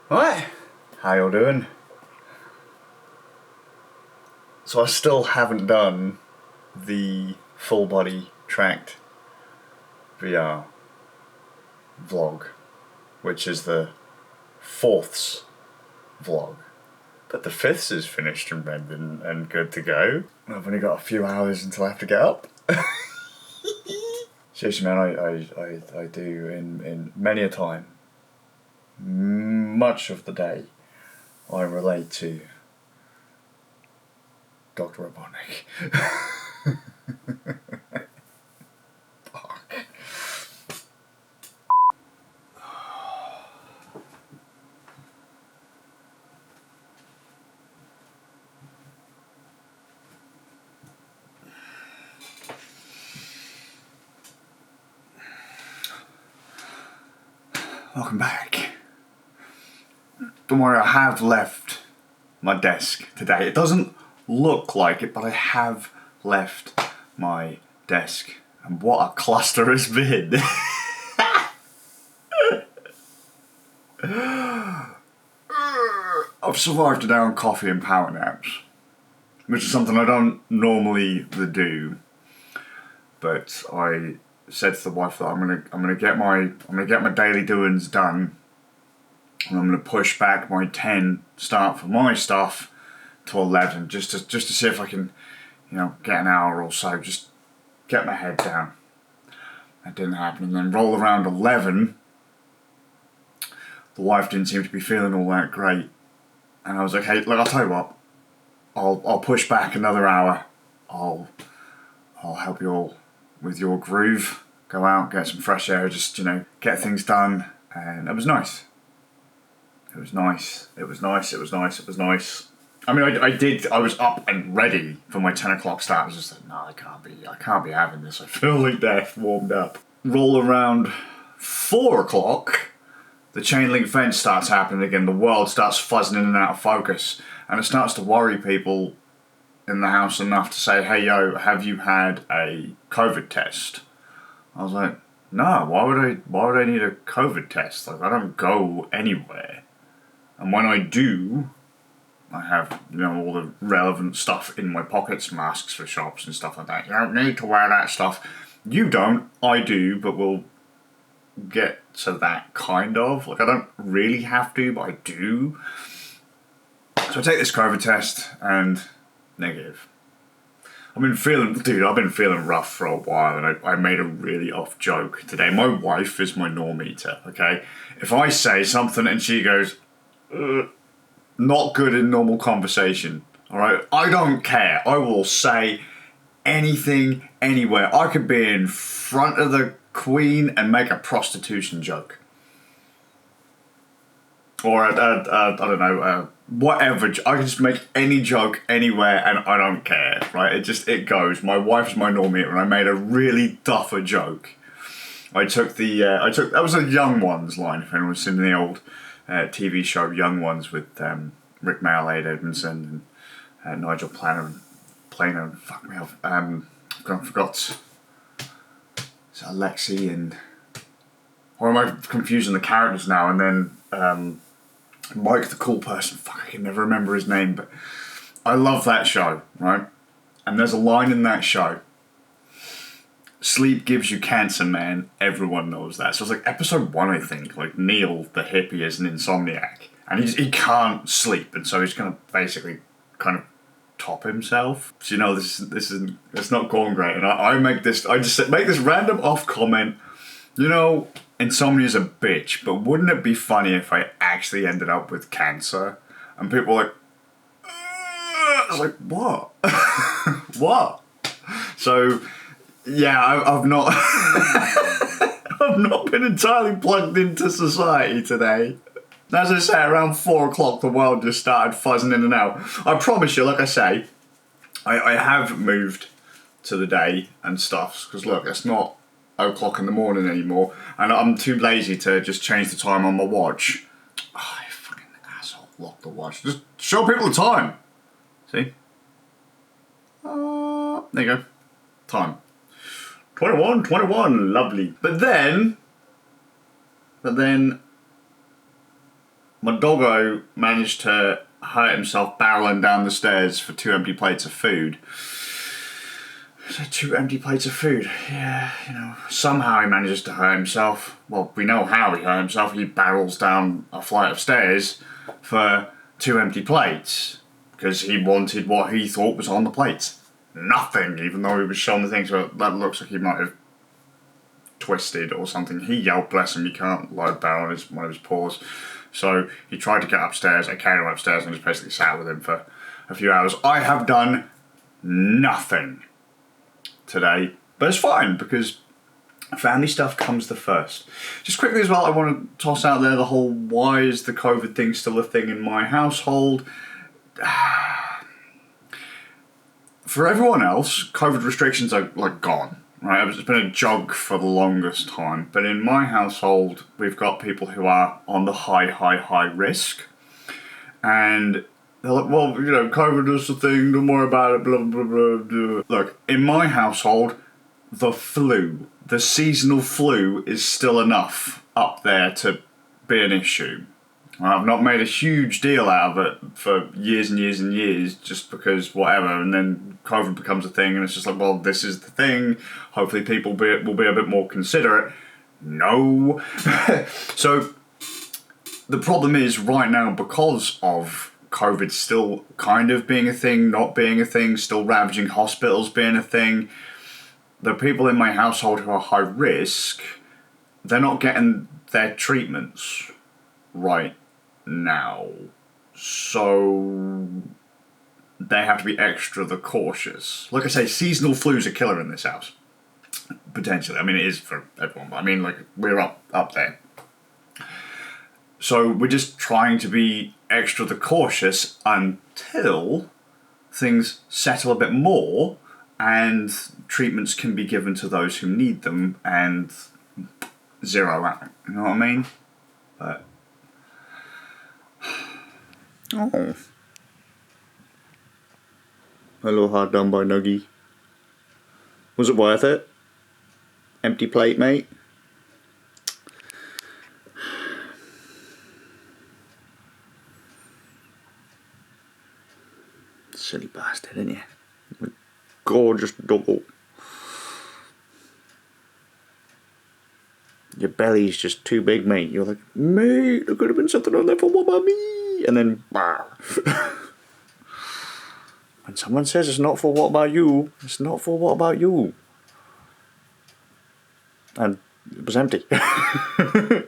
Right, how y'all doing? So I still haven't done the full body tracked VR vlog, which is the 4th's vlog. But the 5th's is finished and read and good to go. I've only got a few hours until I have to get up. Seriously, man, I do in many a time, much of the day, I relate to Dr. Robotnik. Fuck. Welcome back. Don't worry, I have left my desk today. It doesn't look like it, but I have left my desk. And what a cluster it's been. I've survived a day on coffee and power naps, which is something I don't normally do. But I said to the wife that I'm gonna get my daily doings done, and I'm gonna push back my 10 start for my stuff to 11, just to see if I can, get an hour or so, just get my head down. That didn't happen, and then roll around 11. The wife didn't seem to be feeling all that great, and I was like, hey, look, I'll tell you what, I'll push back another hour. I'll help you all with your groove. Go out, get some fresh air, just get things done, and it was nice. It was nice. I mean, I was up and ready for my 10 o'clock start. I was just like, no, I can't be having this. I feel like death warmed up. Roll around 4 o'clock, the chain link fence starts happening again. The world starts fuzzing in and out of focus, and it starts to worry people in the house enough to say, hey, yo, have you had a COVID test? I was like, no, why would I need a COVID test? Like, I don't go anywhere. And when I do, I have, all the relevant stuff in my pockets, masks for shops and stuff like that. You don't need to wear that stuff. You don't, I do, but we'll get to that kind of. Like, I don't really have to, but I do. So I take this COVID test and negative. I've been feeling rough for a while, and I made a really off joke today. My wife is my norm-eater, okay? If I say something and she goes, not good in normal conversation, alright? I don't care. I will say anything, anywhere. I could be in front of the Queen and make a prostitution joke. Or, I don't know, whatever. I can just make any joke anywhere and I don't care, right? It goes. My wife's my norm-eater, and I made a really duffer joke. I took that was a Young Ones line, if anyone's seen the old TV show Young Ones with Rick Mail, Aid Edmondson, and Nigel Planer, fuck me off. I forgot. It's Alexi and... Or am I confusing the characters now? And then Mike the Cool Person. Fuck, I can never remember his name, but I love that show, right? And there's a line in that show. Sleep gives you cancer, man. Everyone knows that. So it's like episode 1, I think. Like Neil, the hippie, is an insomniac, and he can't sleep, and so he's gonna basically kind of top himself. So it's not going great, and I just make this random off comment. Insomnia's a bitch, but wouldn't it be funny if I actually ended up with cancer? And people were like, I was like, what? What? So, yeah, I've not I've not been entirely plugged into society today. As I say, around 4 o'clock the world just started fuzzing in and out. I promise you, like I say, I have moved to the day and stuff, because look, it's not 0:00 in the morning anymore, and I'm too lazy to just change the time on my watch. Oh, you fucking asshole, lock the watch. Just show people the time. See? There you go. Time. 21, lovely. But then, my doggo managed to hurt himself barreling down the stairs for 2 empty plates of food. So 2 empty plates of food, yeah, you know, somehow he manages to hurt himself. Well, we know how he hurt himself. He barrels down a flight of stairs for 2 empty plates because he wanted what he thought was on the plates. Nothing, even though he was shown the things that looks like he might have twisted or something. He yelled, bless him, he can't load barrel on one of his paws. So he tried to get upstairs. I carried him upstairs and just basically sat with him for a few hours. I have done nothing today, but it's fine because family stuff comes the first. Just quickly as well, I want to toss out there the whole why is the COVID thing still a thing in my household? For everyone else, COVID restrictions are like gone, right? It's been a joke for the longest time, but in my household, we've got people who are on the high risk, and they're like, well, you know, COVID is the thing, don't worry about it, blah, blah, blah, blah. Look, in my household, the seasonal flu is still enough up there to be an issue. I've not made a huge deal out of it for years and years and years just because whatever, and then COVID becomes a thing and it's just like, well, this is the thing, hopefully people will be a bit more considerate. No. So the problem is right now, because of COVID still kind of being a thing, not being a thing, still ravaging hospitals being a thing, the people in my household who are high risk, they're not getting their treatments right now. So they have to be extra cautious. Like I say, seasonal flu's a killer in this house. Potentially. I mean, it is for everyone, but I mean, like, we're up there. So we're just trying to be extra cautious until things settle a bit more and treatments can be given to those who need them and zero out. You know what I mean? But oh, hello, hard done by Nuggy. Was it worth it? Empty plate, mate. Silly bastard, isn't you? Gorgeous double. Your belly's just too big, mate. You're like, mate, there could have been something on there for what about me? And then, when someone says it's not for what about you, it's not for what about you. And it was empty.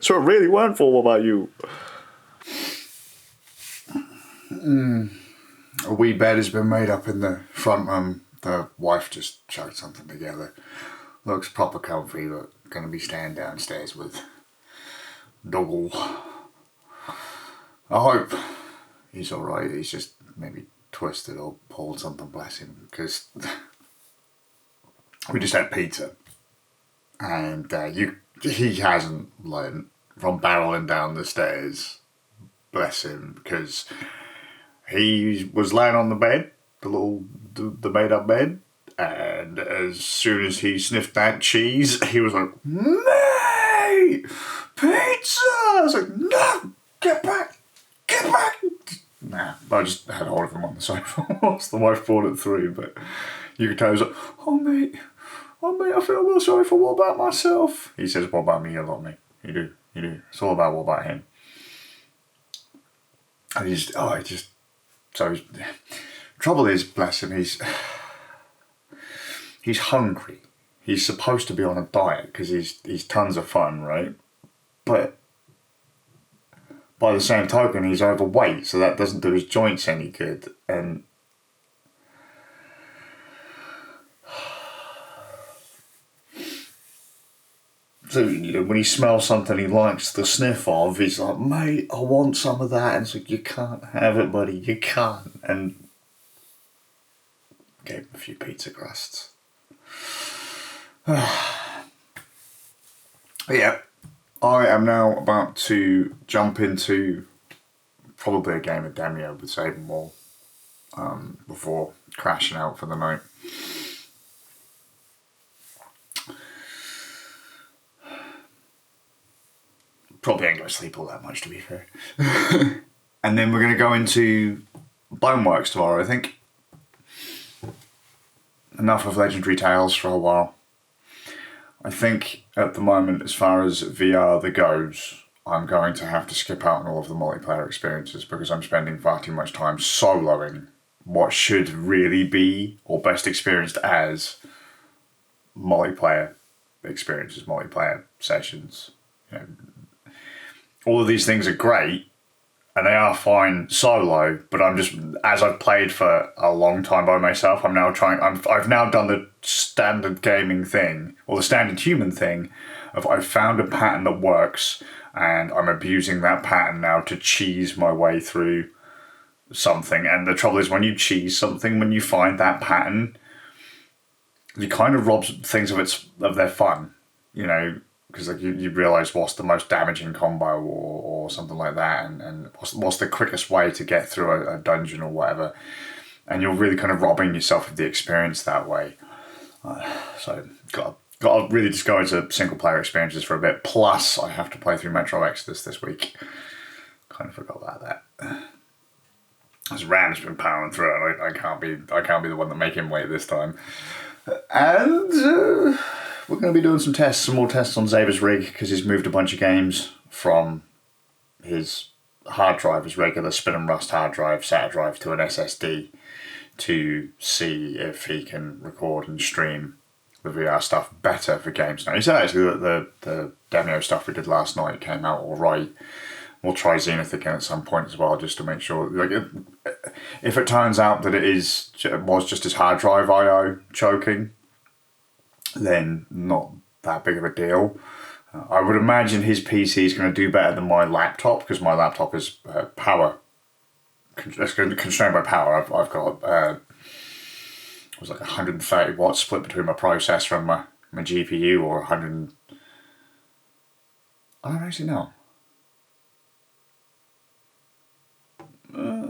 So it really weren't for what about you. A wee bed has been made up in the front room. The wife just chucked something together. Looks proper comfy, but going to be staying downstairs with Dougal. I hope he's alright. He's just maybe twisted or pulled something, bless him, because we just had pizza. And he hasn't learned from barreling down the stairs, bless him, because he was laying on the bed, the made up bed, and as soon as he sniffed that cheese, he was like, mate, pizza! I was like, no, get back. Nah, I just had hold of him on the sofa whilst the wife brought it through, but you could tell he was like, oh mate, I feel real sorry for what about myself. He says, what about me a lot, mate. You do. It's all about what about him. And trouble is, bless him, he's hungry. He's supposed to be on a diet because he's tons of fun, right? But by the same token, he's overweight, so that doesn't do his joints any good. And so, you know, when he smells something he likes the sniff of, he's like, mate, I want some of that. And it's like, you can't have it, buddy, you can't. And gave him a few pizza crusts. Yeah, I am now about to jump into probably a game of Demio with Save 'Em All before crashing out for the night. Probably ain't going to sleep all that much, to be fair. And then we're going to go into Boneworks tomorrow, I think. Enough of Legendary Tales for a while. I think at the moment, as far as VR goes, I'm going to have to skip out on all of the multiplayer experiences because I'm spending far too much time soloing what should really be, or best experienced as, multiplayer experiences, multiplayer sessions. You know, all of these things are great, and they are fine solo, but I'm just, as I've played for a long time by myself, I've now done the standard gaming thing, or the standard human thing, of I've found a pattern that works, and I'm abusing that pattern now to cheese my way through something. And the trouble is, when you cheese something, when you find that pattern, you kind of rob things of their fun, you know, because like you realise what's the most damaging combo or something like that, and what's the quickest way to get through a dungeon or whatever, and you're really kind of robbing yourself of the experience that way. So got to really just go into single player experiences for a bit. Plus, I have to play through Metro Exodus this week. Kind of forgot about that. As Ram's been powering through it, I can't be the one that make him wait this time. And we're going to be doing some more tests on Zaber's rig, because he's moved a bunch of games from his hard drive, his regular Spin and Rust hard drive, SATA drive, to an SSD to see if he can record and stream the VR stuff better for games now. He said actually that the demo stuff we did last night came out all right. We'll try Zenith again at some point as well, just to make sure. Like, if it turns out that it was just his hard drive I/O choking, then not that big of a deal. I would imagine his PC is going to do better than my laptop, because my laptop is constrained by power. I've got it was like 130 watts split between my processor and my GPU, or 100. I don't actually know.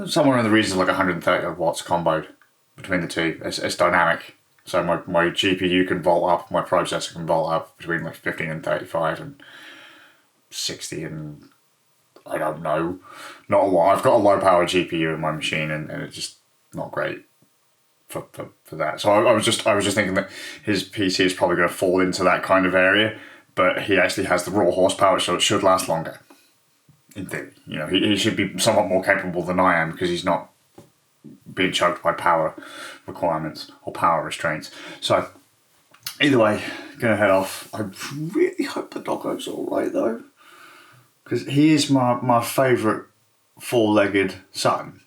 Somewhere in the region of like 130 watts comboed between the two. It's dynamic. So my GPU can volt up, my processor can volt up between like 15 and 35 and 60 and I don't know. Not a lot. I've got a low power GPU in my machine, and it's just not great for that. So I was just thinking that his PC is probably going to fall into that kind of area, but he actually has the raw horsepower, so it should last longer. In theory, you know, he should be somewhat more capable than I am, because he's not being choked by power requirements or power restraints. So either way, gonna head off. I really hope the doggo's all right though, because he is my favourite four-legged son.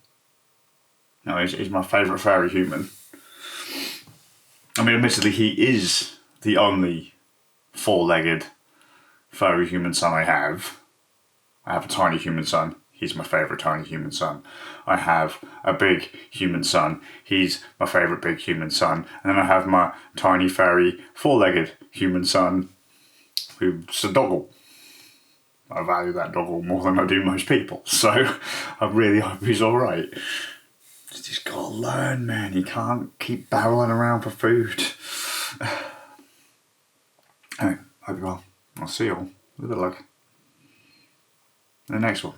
No, he's my favourite furry human. I mean, admittedly, he is the only four-legged furry human son I have. I have a tiny human son. He's my favourite tiny human son. I have a big human son. He's my favourite big human son. And then I have my tiny furry four-legged human son, who's a doggle. I value that doggle more than I do most people. So I really hope he's alright. Just gotta learn, man. You can't keep barreling around for food. Anyway, hope you're well. I'll see you all with a luck in the next one.